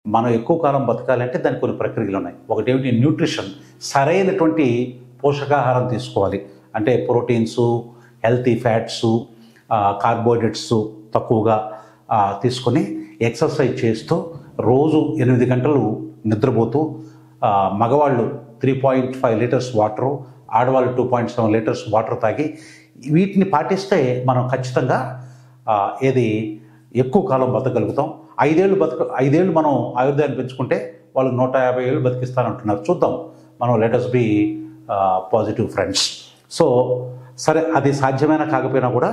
మనం ఎక్కువ కాలం బతకాలంటే దానికి కొన్ని ప్రక్రియలు ఉన్నాయి. ఒకటేమిటి న్యూట్రిషన్, సరైనటువంటి పోషకాహారం తీసుకోవాలి. అంటే ప్రోటీన్సు, హెల్తీ ఫ్యాట్సు, కార్బోహైడ్రేట్స్ తక్కువగా తీసుకొని ఎక్సర్సైజ్ చేస్తూ రోజు 8 గంటలు నిద్రపోతూ మగవాళ్ళు 3.5 లీటర్స్ వాటరు, ఆడవాళ్ళు 2.7 లీటర్స్ వాటర్ తాగి వీటిని పాటిస్తే మనం ఖచ్చితంగా ఏది ఎక్కువ కాలం బతకగలుగుతాం. 5 ఏళ్ళు మనం ఆయుర్దాయాన్ని పెంచుకుంటే వాళ్ళు 150 ఏళ్ళు బతికిస్తానంటున్నారు. చూద్దాం. మనం let's be positive friends. So సరే, అది సాధ్యమైనా కాకపోయినా కూడా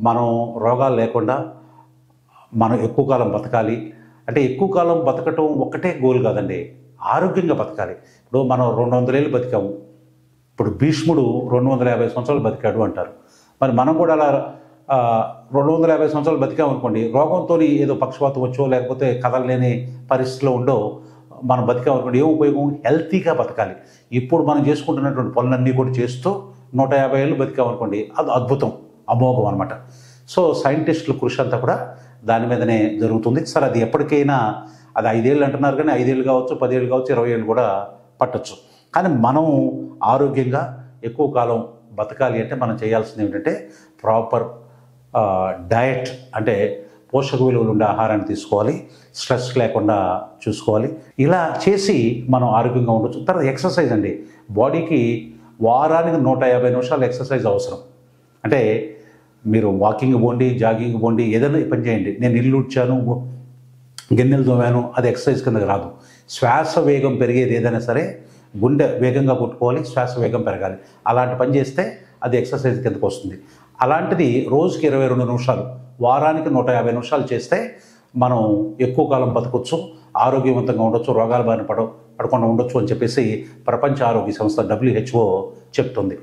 మనం రోగాలు లేకుండా మనం ఎక్కువ కాలం బతకాలి. అంటే ఎక్కువ కాలం బతకటం ఒక్కటే గోల్ కాదండి, ఆరోగ్యంగా బతకాలి. ఇప్పుడు మనం 200 ఏళ్ళు బతికాము. ఇప్పుడు భీష్ముడు 250 సంవత్సరాలు బతికాడు అంటారు. మరి మనం కూడా అలా 250 సంవత్సరాలు బతికామనుకోండి, రోగంతో ఏదో పక్షపాతం వచ్చో లేకపోతే కదలలేని పరిస్థితిలో ఉండో మనం బతికామనుకోండి, ఏం ఉపయోగం? హెల్తీగా బతకాలి. ఇప్పుడు మనం చేసుకుంటున్నటువంటి పనులన్నీ కూడా చేస్తూ 150 ఏళ్ళు బతికామనుకోండి, అది అద్భుతం, అమోఘం అనమాట. సో సైంటిస్టుల కృషి అంతా కూడా దాని మీదనే జరుగుతుంది. సరే, అది ఎప్పటికైనా అది 5 ఏళ్ళు అంటున్నారు, కానీ 5 ఏళ్ళు కావచ్చు, 10 ఏళ్ళు కావచ్చు, 20 ఏళ్ళు కూడా పట్టచ్చు. కానీ మనం ఆరోగ్యంగా ఎక్కువ కాలం బతకాలి అంటే మనం చేయాల్సింది ఏమిటంటే ప్రాపర్ డయట్, అంటే పోషక విలువలు ఉండే ఆహారాన్ని తీసుకోవాలి, స్ట్రెస్ లేకుండా చూసుకోవాలి. ఇలా చేసి మనం ఆరోగ్యంగా ఉండొచ్చు. తర్వాత ఎక్సర్సైజ్ అండి. బాడీకి వారానికి 150 నిమిషాలు ఎక్సర్సైజ్ అవసరం. అంటే మీరు వాకింగ్ పోండి, జాగింగ్ పోండి, ఏదైనా పని చేయండి. నేను ఇల్లు ఉడ్చాను, గిన్నెలు తోమాను, అది ఎక్సర్సైజ్ కిందకి రాదు. శ్వాస వేగం పెరిగేది ఏదైనా సరే గుండె వేగంగా కొట్టుకోవాలి, శ్వాస వేగం పెరగాలి. అలాంటి పని చేస్తే అది ఎక్సర్సైజ్ కిందకు వస్తుంది. అలాంటిది రోజుకి 22 నిమిషాలు, వారానికి 150 నిమిషాలు చేస్తే మనం ఎక్కువ కాలం బతకొచ్చు, ఆరోగ్యవంతంగా ఉండొచ్చు, రోగాల బారిన పడకుండా ఉండొచ్చు అని చెప్పేసి ప్రపంచ ఆరోగ్య సంస్థ WHO చెప్తుంది.